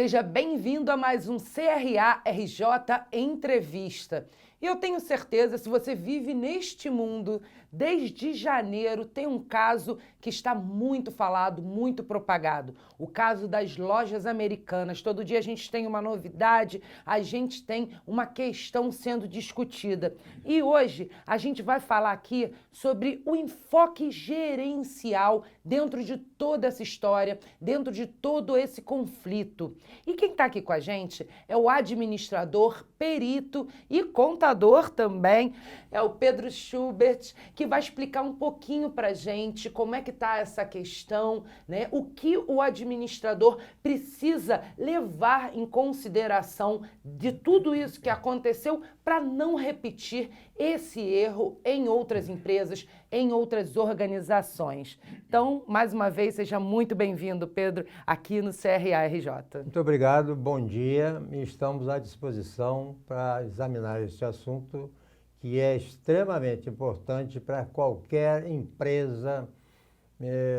Seja bem-vindo a mais um CRA RJ Entrevista. E eu tenho certeza, se você vive neste mundo, desde janeiro tem um caso que está muito falado, muito propagado. O caso das lojas americanas. Todo dia a gente tem uma novidade, a gente tem uma questão sendo discutida. E hoje a gente vai falar aqui sobre o enfoque gerencial dentro de toda essa história, dentro de todo esse conflito. E quem está aqui com a gente é o administrador, perito e contador também, é o Pedro Schubert, que vai explicar um pouquinho para a gente como é que está essa questão, né? O que o administrador precisa levar em consideração de tudo isso que aconteceu para não repetir esse erro em outras empresas, em outras organizações. Então, mais uma vez, seja muito bem-vindo, Pedro, aqui no CRA-RJ. Muito obrigado, bom dia. Estamos à disposição para examinar este assunto que é extremamente importante para qualquer empresa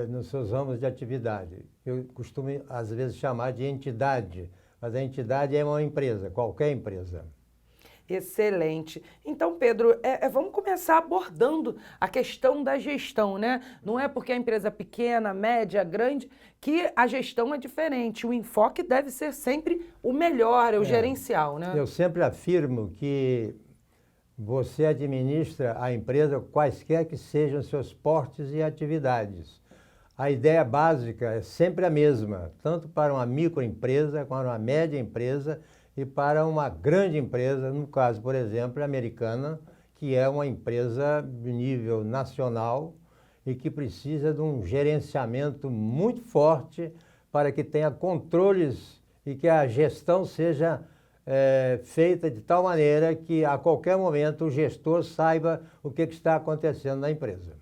nos seus ramos de atividade. Eu costumo, às vezes, chamar de entidade, mas a entidade é uma empresa, qualquer empresa. Excelente. Então, Pedro, vamos começar abordando a questão da gestão, né? Não é porque a empresa é pequena, média, grande, que a gestão é diferente. O enfoque deve ser sempre o melhor, o gerencial, né? Eu sempre afirmo que você administra a empresa quaisquer que sejam seus portes e atividades. A ideia básica é sempre a mesma, tanto para uma microempresa, para uma média empresa e para uma grande empresa, no caso, por exemplo, americana, que é uma empresa de nível nacional e que precisa de um gerenciamento muito forte para que tenha controles e que a gestão seja feita de tal maneira que a qualquer momento o gestor saiba o que está acontecendo na empresa.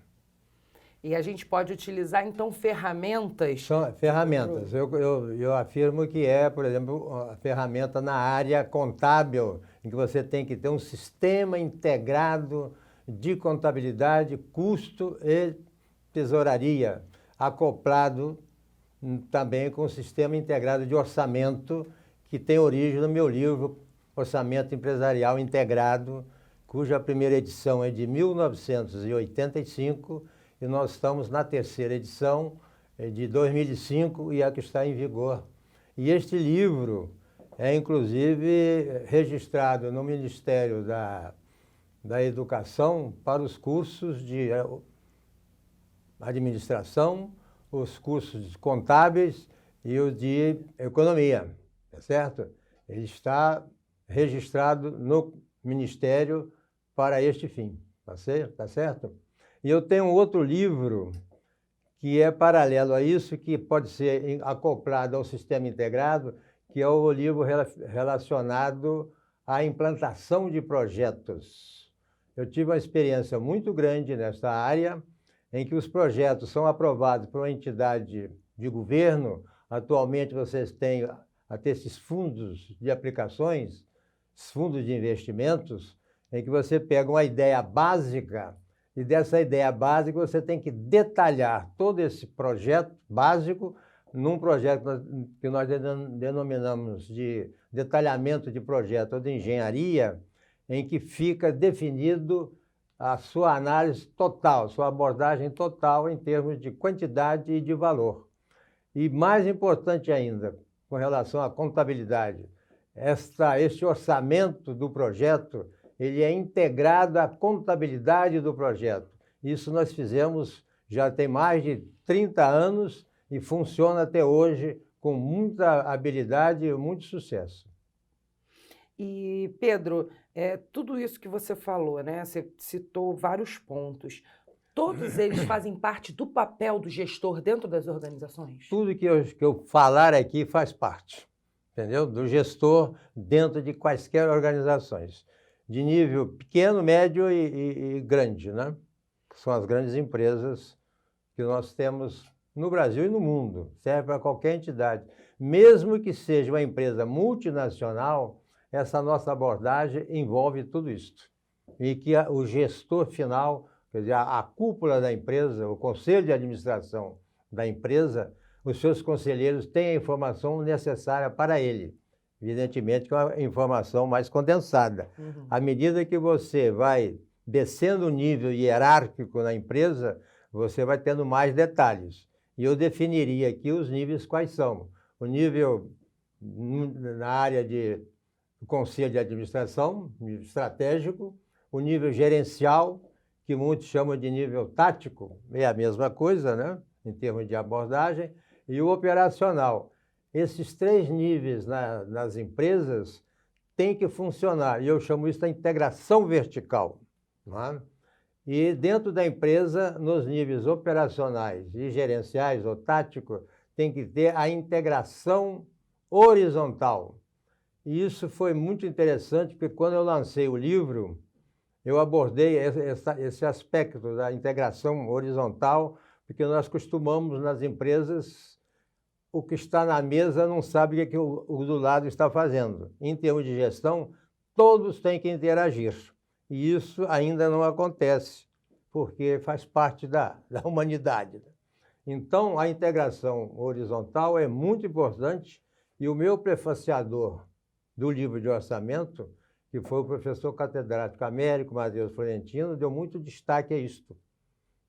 E a gente pode utilizar, então, ferramentas? São ferramentas. Eu afirmo que por exemplo, a ferramenta na área contábil, em que você tem que ter um sistema integrado de contabilidade, custo e tesouraria, acoplado também com o sistema integrado de orçamento, que tem origem no meu livro Orçamento Empresarial Integrado, cuja primeira edição é de 1985, e nós estamos na terceira edição de 2005 e é a que está em vigor. E este livro é, inclusive, registrado no Ministério da Educação para os cursos de administração, os cursos contábeis e os de economia, tá certo? Ele está registrado no Ministério para este fim, tá certo? E eu tenho um outro livro que é paralelo a isso, que pode ser acoplado ao sistema integrado, que é o livro relacionado à implantação de projetos. Eu tive uma experiência muito grande nesta área, em que os projetos são aprovados por uma entidade de governo. Atualmente vocês têm até esses fundos de aplicações, fundos de investimentos, em que você pega uma ideia básica e dessa ideia básica você tem que detalhar todo esse projeto básico num projeto que nós denominamos de detalhamento de projeto ou de engenharia, em que fica definido a sua análise total, sua abordagem total em termos de quantidade e de valor. E mais importante ainda, com relação à contabilidade, este orçamento do projeto, ele é integrado à contabilidade do projeto. Isso nós fizemos já tem mais de 30 anos e funciona até hoje com muita habilidade e muito sucesso. E, Pedro, tudo isso que você falou, né? Você citou vários pontos. Todos eles fazem parte do papel do gestor dentro das organizações? Tudo que eu falar aqui faz parte, entendeu? Do gestor dentro de quaisquer organizações, de nível pequeno, médio e grande, né? São as grandes empresas que nós temos no Brasil e no mundo, serve para qualquer entidade. Mesmo que seja uma empresa multinacional, essa nossa abordagem envolve tudo isso. E que o gestor final, quer dizer, a cúpula da empresa, o conselho de administração da empresa, os seus conselheiros têm a informação necessária para ele. Evidentemente que é uma informação mais condensada. À medida que você vai descendo o nível hierárquico na empresa, você vai tendo mais detalhes. E eu definiria aqui os níveis quais são. O nível na área de conselho de administração, nível estratégico, o nível gerencial, que muitos chamam de nível tático, é a mesma coisa, né, em termos de abordagem, e o operacional. Esses 3 níveis nas empresas têm que funcionar, e eu chamo isso de integração vertical. Né? E dentro da empresa, nos níveis operacionais e gerenciais ou táticos, tem que ter a integração horizontal. E isso foi muito interessante, porque quando eu lancei o livro, eu abordei esse aspecto da integração horizontal, porque nós costumamos, nas empresas, o que está na mesa não sabe o que o do lado está fazendo. Em termos de gestão, todos têm que interagir. E isso ainda não acontece, porque faz parte da humanidade. Então, a integração horizontal é muito importante, e o meu prefaciador do livro de orçamento, que foi o professor catedrático Américo Matheus Florentino, deu muito destaque a isto.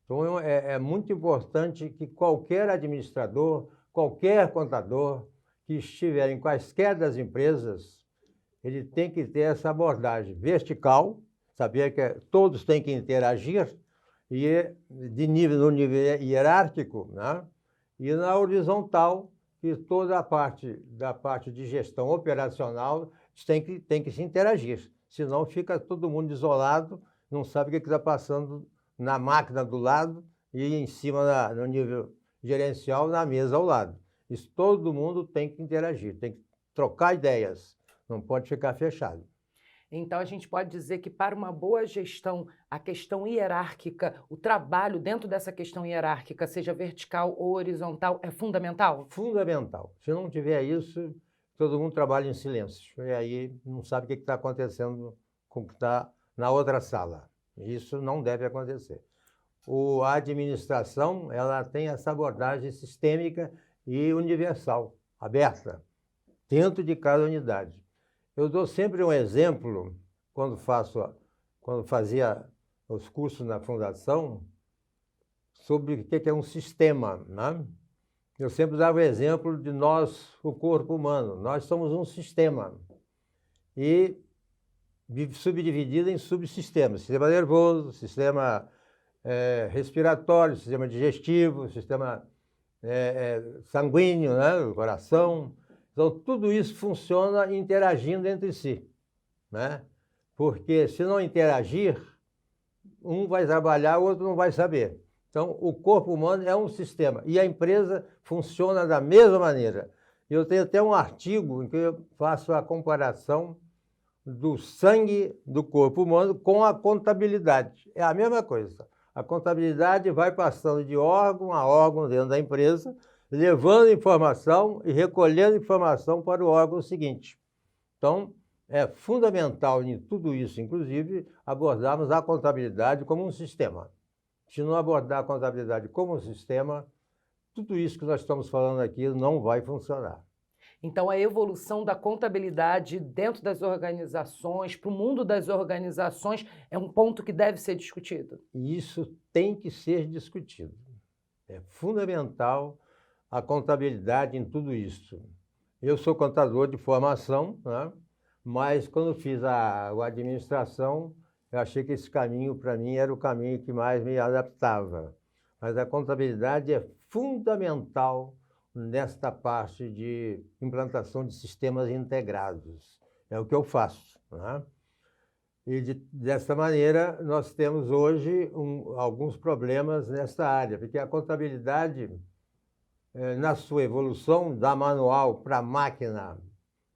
Então, é muito importante que qualquer administrador, qualquer contador que estiver em quaisquer das empresas, ele tem que ter essa abordagem vertical, saber que todos têm que interagir, e no nível hierárquico, né? E na horizontal, que toda a parte de gestão operacional tem que se interagir, senão fica todo mundo isolado, não sabe o que está passando na máquina do lado e em cima no nível gerencial na mesa ao lado. Isso todo mundo tem que interagir, tem que trocar ideias, não pode ficar fechado. Então, a gente pode dizer que para uma boa gestão, a questão hierárquica, o trabalho dentro dessa questão hierárquica, seja vertical ou horizontal, é fundamental? Fundamental. Se não tiver isso, todo mundo trabalha em silêncio. E aí não sabe o que está acontecendo com o que está na outra sala. Isso não deve acontecer. A administração, ela tem essa abordagem sistêmica e universal, aberta, dentro de cada unidade. Eu dou sempre um exemplo, quando fazia os cursos na fundação, sobre o que é um sistema, né? Eu sempre dava o exemplo de nós, o corpo humano. Nós somos um sistema e subdividido em subsistemas. Sistema nervoso, sistema respiratório, sistema digestivo, sistema sanguíneo, né? O coração. Então, tudo isso funciona interagindo entre si, né? Porque se não interagir, um vai trabalhar, o outro não vai saber. Então, o corpo humano é um sistema e a empresa funciona da mesma maneira. Eu tenho até um artigo em que eu faço a comparação do sangue do corpo humano com a contabilidade. É a mesma coisa. A contabilidade vai passando de órgão a órgão dentro da empresa, levando informação e recolhendo informação para o órgão seguinte. Então, é fundamental em tudo isso, inclusive, abordarmos a contabilidade como um sistema. Se não abordar a contabilidade como um sistema, tudo isso que nós estamos falando aqui não vai funcionar. Então, a evolução da contabilidade dentro das organizações, para o mundo das organizações, é um ponto que deve ser discutido. E isso tem que ser discutido. É fundamental a contabilidade em tudo isso. Eu sou contador de formação, né? Mas quando fiz a administração, eu achei que esse caminho, para mim, era o caminho que mais me adaptava. Mas a contabilidade é fundamental nesta parte de implantação de sistemas integrados. É o que eu faço, né? E dessa maneira, nós temos hoje alguns problemas nessa área, porque a contabilidade, na sua evolução da manual para a máquina,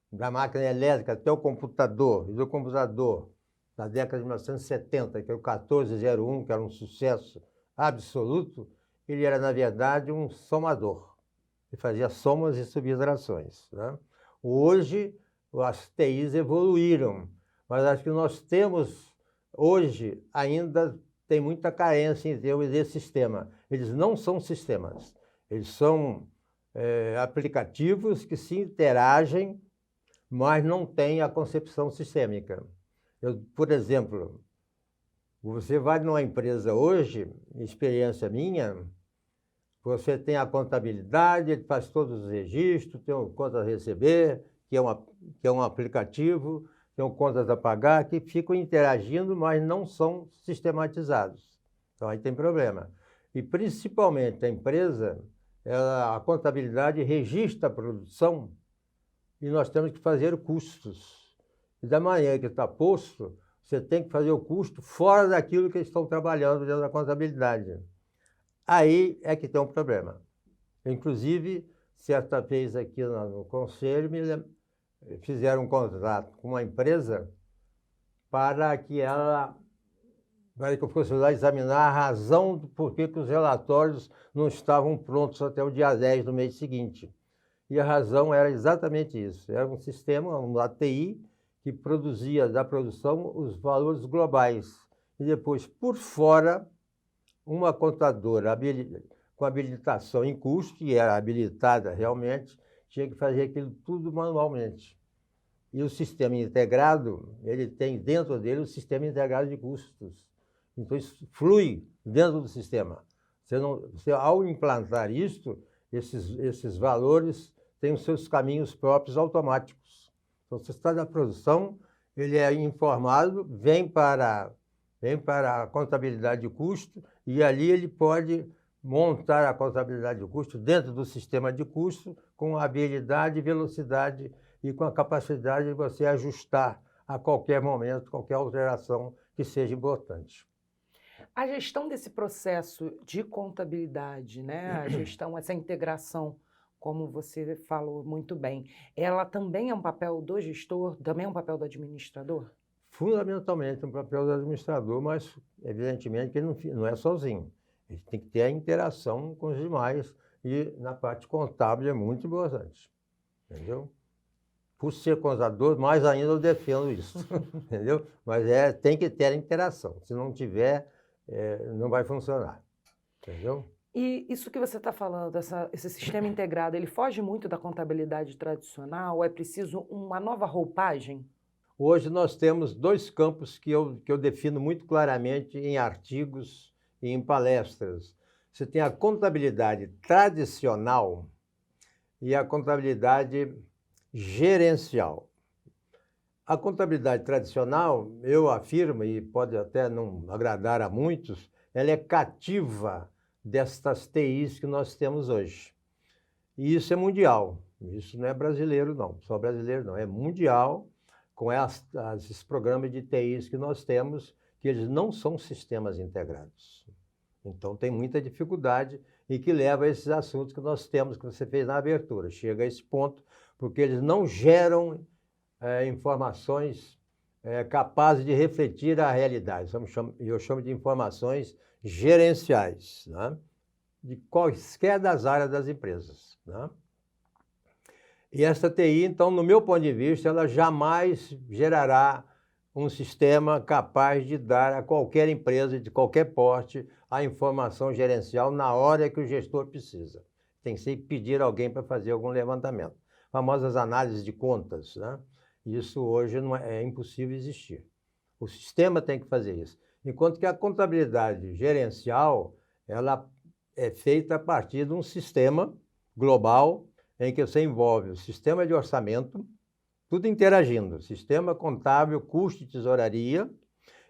da máquina elétrica até o computador, e do computador na década de 1970, que é o 1401, que era um sucesso absoluto, ele era, na verdade, um somador. Ele fazia somas e subtrações, né? Hoje, as TIs evoluíram, mas acho que nós temos, hoje, ainda tem muita carência em termos de sistema. Eles não são sistemas, eles são aplicativos que se interagem, mas não têm a concepção sistêmica. Por exemplo, você vai numa empresa hoje, experiência minha, você tem a contabilidade, ele faz todos os registros, tem o contas a receber, que é um aplicativo, tem o contas a pagar, que ficam interagindo, mas não são sistematizados. Então aí tem problema. E principalmente a empresa, a contabilidade registra a produção e nós temos que fazer custos. E da maneira que está posto, você tem que fazer o custo fora daquilo que eles estão trabalhando dentro da contabilidade. Aí é que tem um problema. Inclusive, certa vez aqui no conselho, fizeram um contrato com uma empresa para que eu fosse lá examinar a razão do porquê que os relatórios não estavam prontos até o dia 10 do mês seguinte. E a razão era exatamente isso. Era um sistema, uma ATI, que produzia da produção os valores globais. E depois, por fora, uma contadora com habilitação em custo, que era habilitada realmente, tinha que fazer aquilo tudo manualmente. E o sistema integrado, ele tem dentro dele o sistema integrado de custos. Então, isso flui dentro do sistema. Ao implantar isto, esses valores têm os seus caminhos próprios automáticos. Então, se está na produção, ele é informado, vem para a contabilidade de custo e ali ele pode montar a contabilidade de custo dentro do sistema de custo com habilidade, velocidade e com a capacidade de você ajustar a qualquer momento, qualquer alteração que seja importante. A gestão desse processo de contabilidade, né? A gestão, essa integração, como você falou muito bem, ela também é um papel do gestor, também é um papel do administrador? Fundamentalmente um papel do administrador, mas evidentemente que ele não é sozinho. Ele tem que ter a interação com os demais e na parte contábil é muito importante, entendeu? Por ser contador, mais ainda eu defendo isso, entendeu? Mas tem que ter a interação. Se não tiver, não vai funcionar, entendeu? E isso que você está falando, esse sistema integrado, ele foge muito da contabilidade tradicional? É preciso uma nova roupagem? Hoje nós temos dois campos que eu defino muito claramente em artigos e em palestras. Você tem a contabilidade tradicional e a contabilidade gerencial. A contabilidade tradicional, eu afirmo, e pode até não agradar a muitos, ela é cativa destas TIs que nós temos hoje. E isso é mundial, isso não é brasileiro não, só brasileiro não, é mundial, com esses programas de TIs que nós temos, que eles não são sistemas integrados. Então tem muita dificuldade e que leva a esses assuntos que nós temos, que você fez na abertura. Chega a esse ponto, porque eles não geram informações capazes de refletir a realidade. Eu chamo de informações gerenciais, né? De quaisquer das áreas das empresas, né? E essa TI, então, no meu ponto de vista, ela jamais gerará um sistema capaz de dar a qualquer empresa de qualquer porte a informação gerencial na hora que o gestor precisa. Tem que ser pedir alguém para fazer algum levantamento. Famosas análises de contas, né? Isso hoje é impossível existir. O sistema tem que fazer isso. Enquanto que a contabilidade gerencial, ela é feita a partir de um sistema global em que você envolve o sistema de orçamento, tudo interagindo, sistema contábil, custo e tesouraria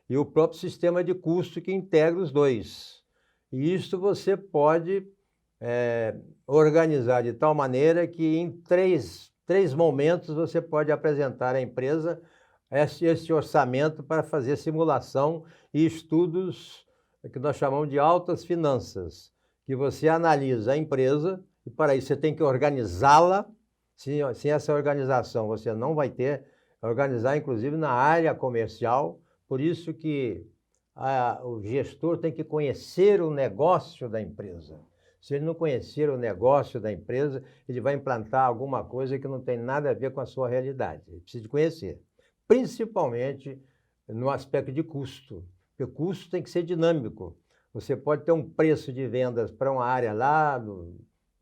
e o próprio sistema de custo que integra os dois. E isso você pode organizar de tal maneira que em três momentos você pode apresentar à empresa esse orçamento para fazer simulação e estudos que nós chamamos de altas finanças, que você analisa a empresa e para isso você tem que organizá-la. Sem essa organização você não vai organizar inclusive na área comercial, por isso que o gestor tem que conhecer o negócio da empresa. Se ele não conhecer o negócio da empresa, ele vai implantar alguma coisa que não tem nada a ver com a sua realidade. Ele precisa de conhecer, principalmente no aspecto de custo, porque o custo tem que ser dinâmico. Você pode ter um preço de vendas para uma área lá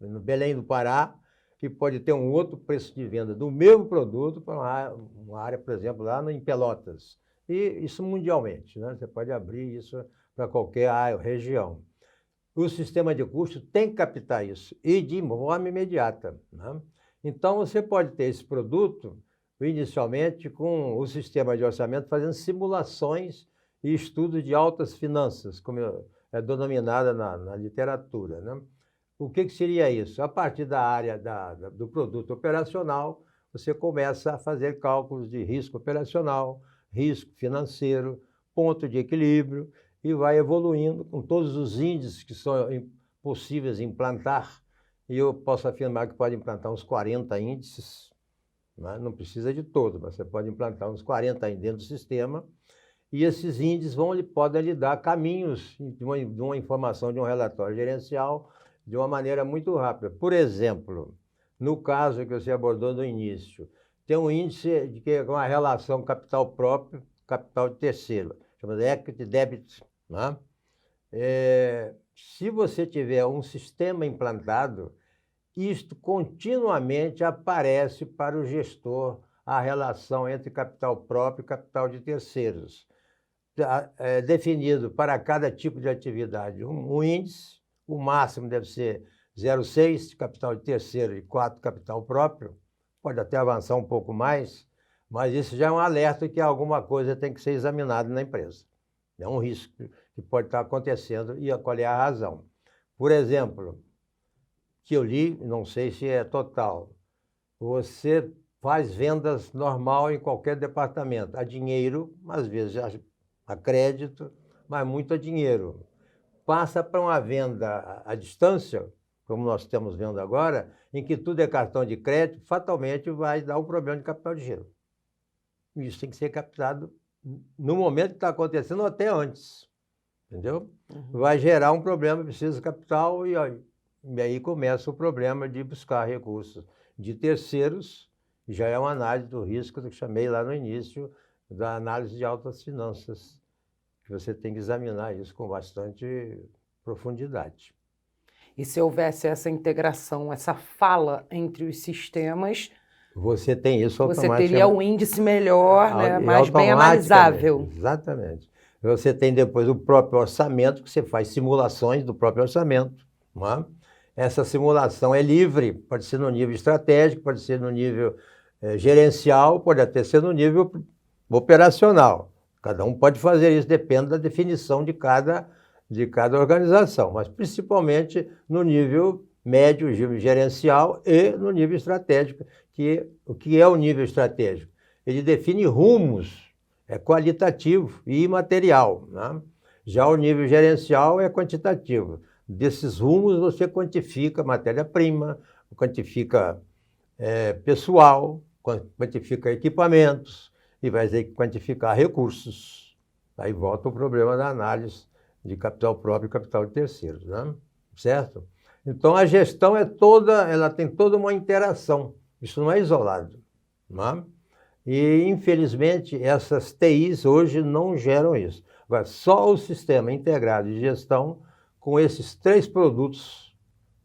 no Belém do Pará, que pode ter um outro preço de venda do mesmo produto para uma área, por exemplo, lá em Pelotas. E isso mundialmente, né? Você pode abrir isso para qualquer área, região. O sistema de custo tem que captar isso, e de forma imediata, né? Então, você pode ter esse produto, inicialmente, com o sistema de orçamento, fazendo simulações e estudos de altas finanças, como é denominada na literatura, né? O que seria isso? A partir da área do produto operacional, você começa a fazer cálculos de risco operacional, risco financeiro, ponto de equilíbrio, e vai evoluindo com todos os índices que são possíveis implantar. E eu posso afirmar que pode implantar uns 40 índices, né? Não precisa de todos, mas você pode implantar uns 40 dentro do sistema. E esses índices podem lhe dar caminhos de uma informação de um relatório gerencial de uma maneira muito rápida. Por exemplo, no caso que você abordou no início, tem um índice de que é uma relação capital próprio, capital de terceiro, chamado Equity Debt, né? Se você tiver um sistema implantado, isto continuamente aparece para o gestor a relação entre capital próprio e capital de terceiros. Definido para cada tipo de atividade um índice, o máximo deve ser 0,6 de capital de terceiro e 4 capital próprio, pode até avançar um pouco mais, mas isso já é um alerta que alguma coisa tem que ser examinada na empresa. É um risco que pode estar acontecendo e qual é a razão. Por exemplo, que eu li, não sei se é total, você faz vendas normal em qualquer departamento, a dinheiro, às vezes a crédito, mas muito a dinheiro. Passa para uma venda à distância, como nós estamos vendo agora, em que tudo é cartão de crédito, fatalmente vai dar um problema de capital de giro. Isso tem que ser captado no momento que está acontecendo ou até antes, entendeu? Vai gerar um problema, precisa de capital, e aí começa o problema de buscar recursos de terceiros, já é uma análise do risco que eu chamei lá no início, da análise de altas finanças, que você tem que examinar isso com bastante profundidade. E se houvesse essa integração, essa fala entre os sistemas, você tem isso você automaticamente. Teria um índice melhor, né, mais bem automaticamente, analisável. Exatamente. Você tem depois o próprio orçamento, que você faz simulações do próprio orçamento, não é? Essa simulação é livre, pode ser no nível estratégico, pode ser no nível gerencial, pode até ser no nível operacional. Cada um pode fazer isso, depende da definição de cada organização, mas principalmente no nível médio, gerencial, e no nível estratégico. O que é o nível estratégico? Ele define rumos, é qualitativo e imaterial, né? Já o nível gerencial é quantitativo. Desses rumos você quantifica matéria-prima, quantifica pessoal, quantifica equipamentos e vai ter que quantificar recursos. Aí volta o problema da análise de capital próprio e capital de terceiros, né? Certo? Então a gestão ela tem toda uma interação. Isso não é isolado, né? E, infelizmente, essas TIs hoje não geram isso. Agora, só o sistema integrado de gestão, com esses 3 produtos,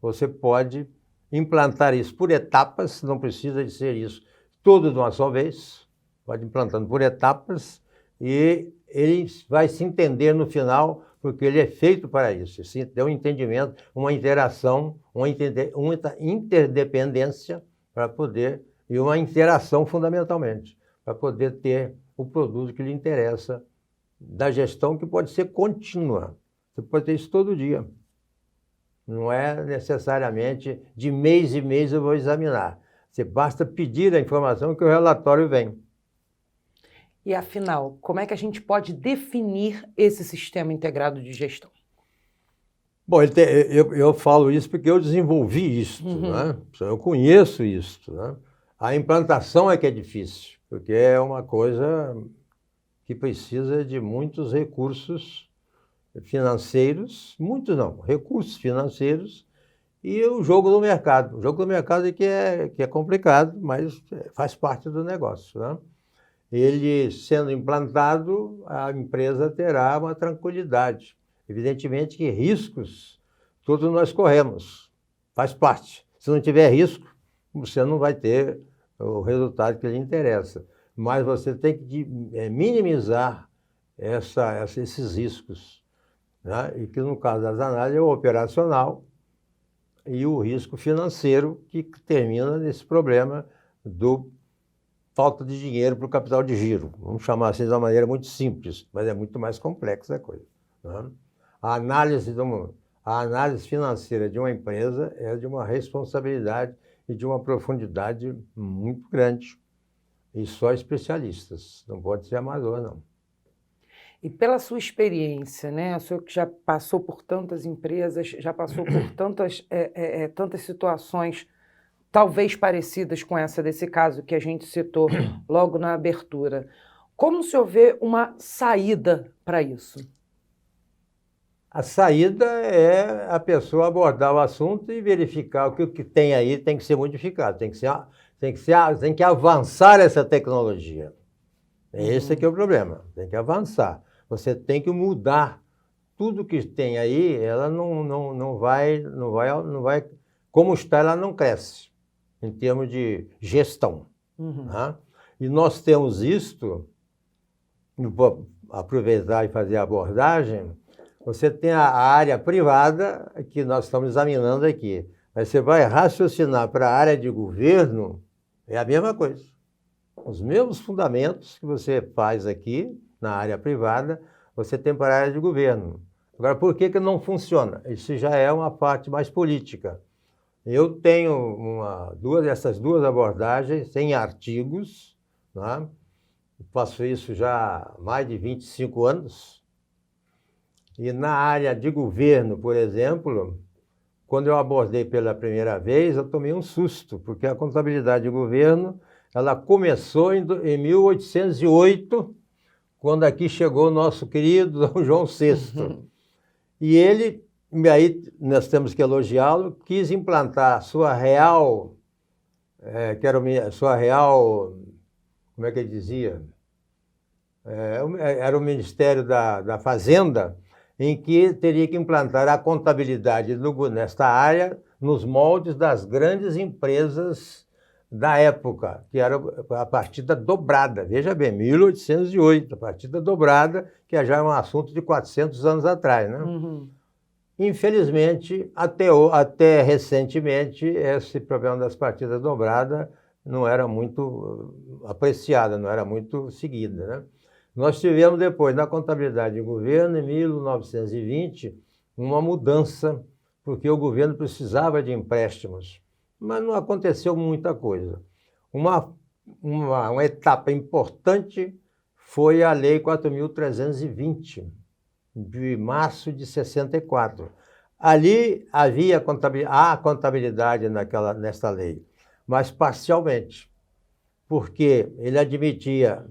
você pode implantar isso por etapas, não precisa de ser isso tudo de uma só vez, pode ir implantando por etapas, e ele vai se entender no final, porque ele é feito para isso. Você tem um entendimento, uma interação, uma interdependência para poder, e uma interação fundamentalmente, para poder ter o produto que lhe interessa da gestão, que pode ser contínua. Você pode ter isso todo dia. Não é necessariamente de mês em mês eu vou examinar. Você basta pedir a informação que o relatório vem. E afinal, como é que a gente pode definir esse sistema integrado de gestão? Bom, eu falo isso porque eu desenvolvi isso, né? Eu conheço isso, né? A implantação é que é difícil, porque é uma coisa que precisa de muitos recursos financeiros, muitos não, recursos financeiros, e o jogo do mercado. O jogo do mercado é que é complicado, mas faz parte do negócio, né? Ele sendo implantado, a empresa terá uma tranquilidade. Evidentemente que riscos todos nós corremos. faz parte. Se não tiver risco, você não vai ter o resultado que lhe interessa. Mas você tem que minimizar esses riscos, né? E que no caso das análises é o operacional e o risco financeiro, que termina nesse problema do falta de dinheiro para o capital de giro. Vamos chamar assim de uma maneira muito simples, mas é muito mais complexa a coisa, né? A análise financeira de uma empresa é de uma responsabilidade e de uma profundidade muito grande. E só especialistas, não pode ser amador, não. E pela sua experiência, né? O senhor que já passou por tantas empresas, já passou por tantas situações, talvez parecidas com essa desse caso que a gente citou logo na abertura. Como o senhor vê uma saída para isso? A saída é a pessoa abordar o assunto e verificar que o que tem aí tem que ser modificado, tem que avançar essa tecnologia. Esse que é o problema, tem que avançar. Você tem que mudar tudo que tem aí, ela não vai, como está, ela não cresce em termos de gestão. Né? E nós temos isto, vou aproveitar e fazer a abordagem. Você tem a área privada, que nós estamos examinando aqui, mas você vai raciocinar para a área de governo, é a mesma coisa. Os mesmos fundamentos que você faz aqui, na área privada, você tem para a área de governo. Agora, por que não funciona? Isso já é uma parte mais política. Eu tenho essas duas abordagens em artigos, né? Faço isso já há mais de 25 anos. E na área de governo, por exemplo, quando eu abordei pela primeira vez, eu tomei um susto, porque a contabilidade de governo, ela começou em 1808, quando aqui chegou o nosso querido Dom João VI. E ele, aí nós temos que elogiá-lo, quis implantar a sua real, como é que ele dizia? Era o Ministério da Fazenda, em que teria que implantar a contabilidade nesta área nos moldes das grandes empresas da época, que era a partida dobrada. Veja bem, 1808, a partida dobrada, que já é um assunto de 400 anos atrás, né? Infelizmente, até recentemente, esse problema das partidas dobradas não era muito apreciada, não era muito seguida, né? Nós tivemos depois, na contabilidade de governo, em 1920, uma mudança, porque o governo precisava de empréstimos, mas não aconteceu muita coisa. Uma etapa importante foi a Lei 4.320, de março de 64. Ali havia contabilidade nesta lei, mas parcialmente, porque ele admitia,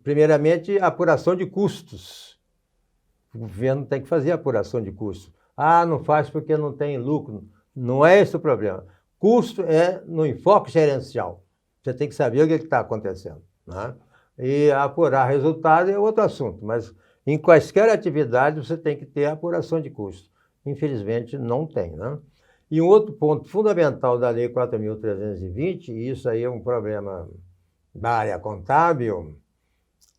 primeiramente, a apuração de custos. O governo tem que fazer a apuração de custos. Não faz porque não tem lucro. Não é esse o problema. Custo é no enfoque gerencial. Você tem que saber o que está acontecendo, né? E apurar resultado é outro assunto, mas em quaisquer atividades você tem que ter a apuração de custos. Infelizmente, não tem, né? E um outro ponto fundamental da Lei 4.320, e isso aí é um problema da área contábil,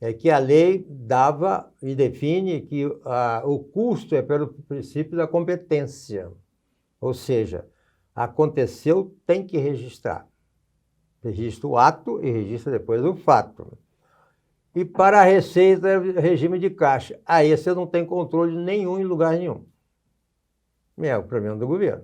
é que a lei dava e define que o custo é pelo princípio da competência. Ou seja, aconteceu, tem que registrar. Registra o ato e registra depois o fato. E para a receita, regime de caixa. Aí você não tem controle nenhum em lugar nenhum. É o problema do governo.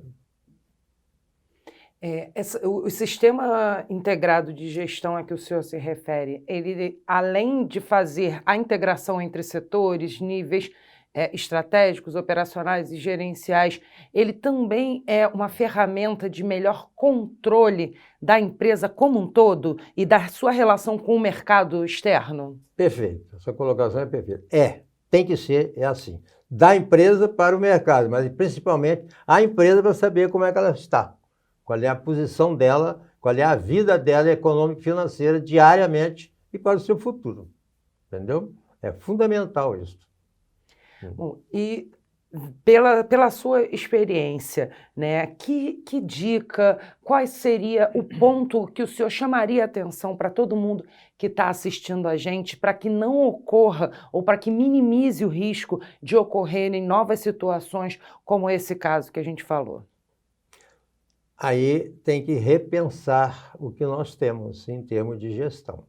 O sistema integrado de gestão a que o senhor se refere, ele, além de fazer a integração entre setores, níveis estratégicos, operacionais e gerenciais, ele também é uma ferramenta de melhor controle da empresa como um todo e da sua relação com o mercado externo? Perfeito, a sua colocação é perfeita. Tem que ser assim. Da empresa para o mercado, mas principalmente a empresa para saber como é que ela está. Qual é a posição dela, qual é a vida dela econômica e financeira diariamente e para o seu futuro. Entendeu? É fundamental isso. Bom, e Pela sua experiência, né, que dica, qual seria o ponto que o senhor chamaria atenção para todo mundo que está assistindo a gente, para que não ocorra ou para que minimize o risco de ocorrerem novas situações como esse caso que a gente falou? Aí tem que repensar o que nós temos em termos de gestão.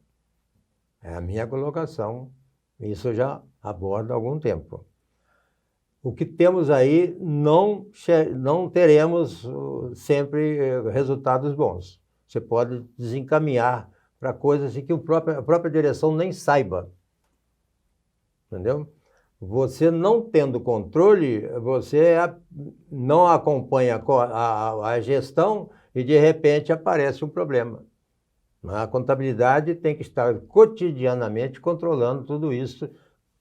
É a minha colocação, isso eu já abordo há algum tempo. O que temos aí não teremos sempre resultados bons. Você pode desencaminhar para coisas que a própria direção nem saiba. Entendeu? Você não tendo controle, você não acompanha a gestão e de repente aparece um problema. A contabilidade tem que estar cotidianamente controlando tudo isso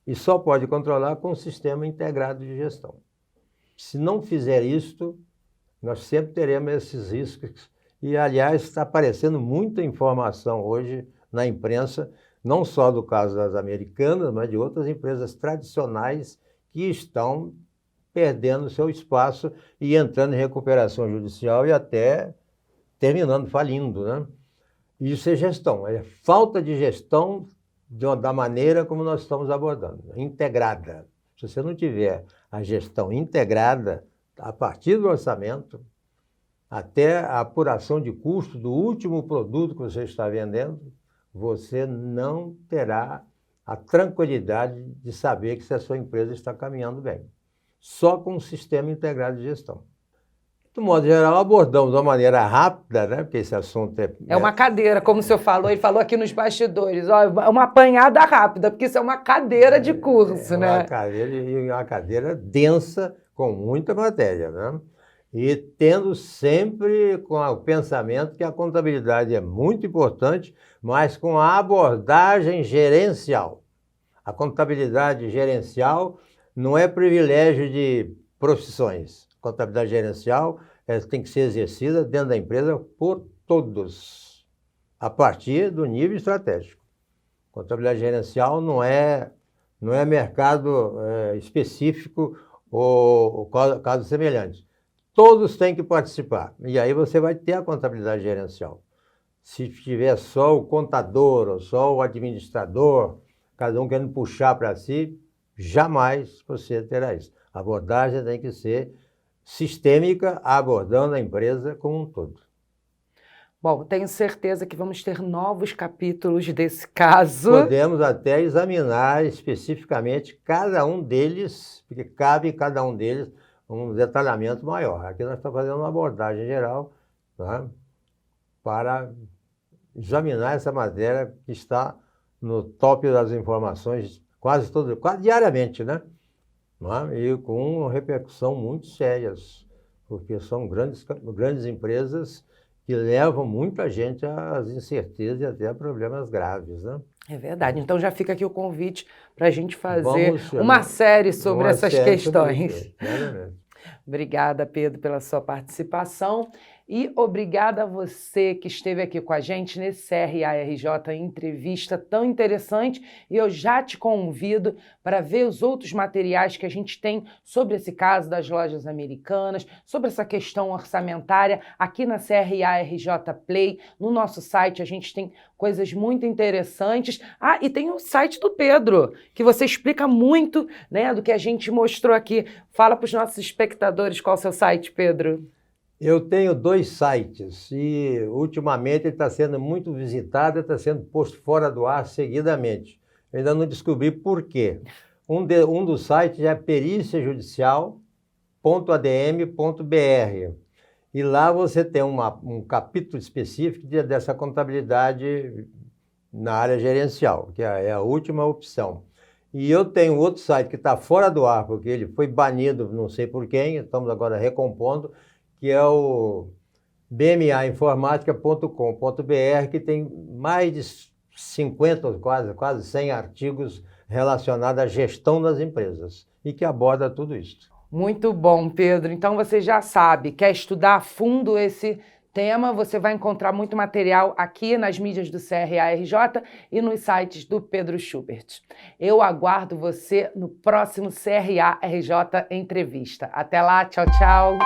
e só pode controlar com um sistema integrado de gestão. Se não fizer isto, nós sempre teremos esses riscos. E, aliás, está aparecendo muita informação hoje na imprensa, não só do caso das americanas, mas de outras empresas tradicionais que estão perdendo seu espaço e entrando em recuperação judicial e até terminando falindo, né? Isso é gestão, é falta de gestão da maneira como nós estamos abordando, integrada. Se você não tiver a gestão integrada, a partir do orçamento, até a apuração de custo do último produto que você está vendendo, você não terá a tranquilidade de saber que a sua empresa está caminhando bem. Só com um sistema integrado de gestão. De modo geral, abordamos de uma maneira rápida, né? Porque esse assunto é uma cadeira, como o senhor falou, ele falou aqui nos bastidores, ó, uma apanhada rápida, porque isso é uma cadeira de curso, né? Uma cadeira densa, com muita matéria, né? E tendo sempre com o pensamento que a contabilidade é muito importante, mas com a abordagem gerencial. A contabilidade gerencial não é privilégio de profissões. Contabilidade gerencial tem que ser exercida dentro da empresa por todos, a partir do nível estratégico. Contabilidade gerencial não é mercado específico ou casos semelhantes. Todos têm que participar, e aí você vai ter a contabilidade gerencial. Se tiver só o contador ou só o administrador, cada um querendo puxar para si, jamais você terá isso. A abordagem tem que ser sistêmica, abordando a empresa como um todo. Bom, tenho certeza que vamos ter novos capítulos desse caso. Podemos até examinar especificamente cada um deles, porque cabe em cada um deles um detalhamento maior. Aqui nós estamos fazendo uma abordagem geral, né, para examinar essa matéria que está no top das informações quase diariamente, né? E com repercussão muito sérias, porque são grandes empresas que levam muita gente às incertezas e até a problemas graves, né? É verdade. Então já fica aqui o convite para a gente fazer uma série sobre essas questões. Obrigada, Pedro, pela sua participação. E obrigada a você que esteve aqui com a gente nesse CRA-RJ entrevista tão interessante. E eu já te convido para ver os outros materiais que a gente tem sobre esse caso das lojas americanas, sobre essa questão orçamentária aqui na CRA-RJ Play. No nosso site a gente tem coisas muito interessantes. Ah, e tem o site do Pedro, que você explica muito, né, do que a gente mostrou aqui. Fala para os nossos espectadores qual é o seu site, Pedro. Eu tenho 2 sites e ultimamente ele está sendo muito visitado, está sendo posto fora do ar seguidamente. Eu ainda não descobri por quê. Um dos sites é periciajudicial.adm.br e lá você tem um capítulo específico dessa contabilidade na área gerencial, que é a última opção. E eu tenho outro site que está fora do ar, porque ele foi banido, não sei por quem, estamos agora recompondo, que é o bmainformatica.com.br, que tem mais de 50, quase 100 artigos relacionados à gestão das empresas e que aborda tudo isso. Muito bom, Pedro. Então você já sabe, quer estudar a fundo esse tema. Você vai encontrar muito material aqui nas mídias do CRA-RJ e nos sites do Pedro Schubert. Eu aguardo você no próximo CRA-RJ Entrevista. Até lá, tchau, tchau!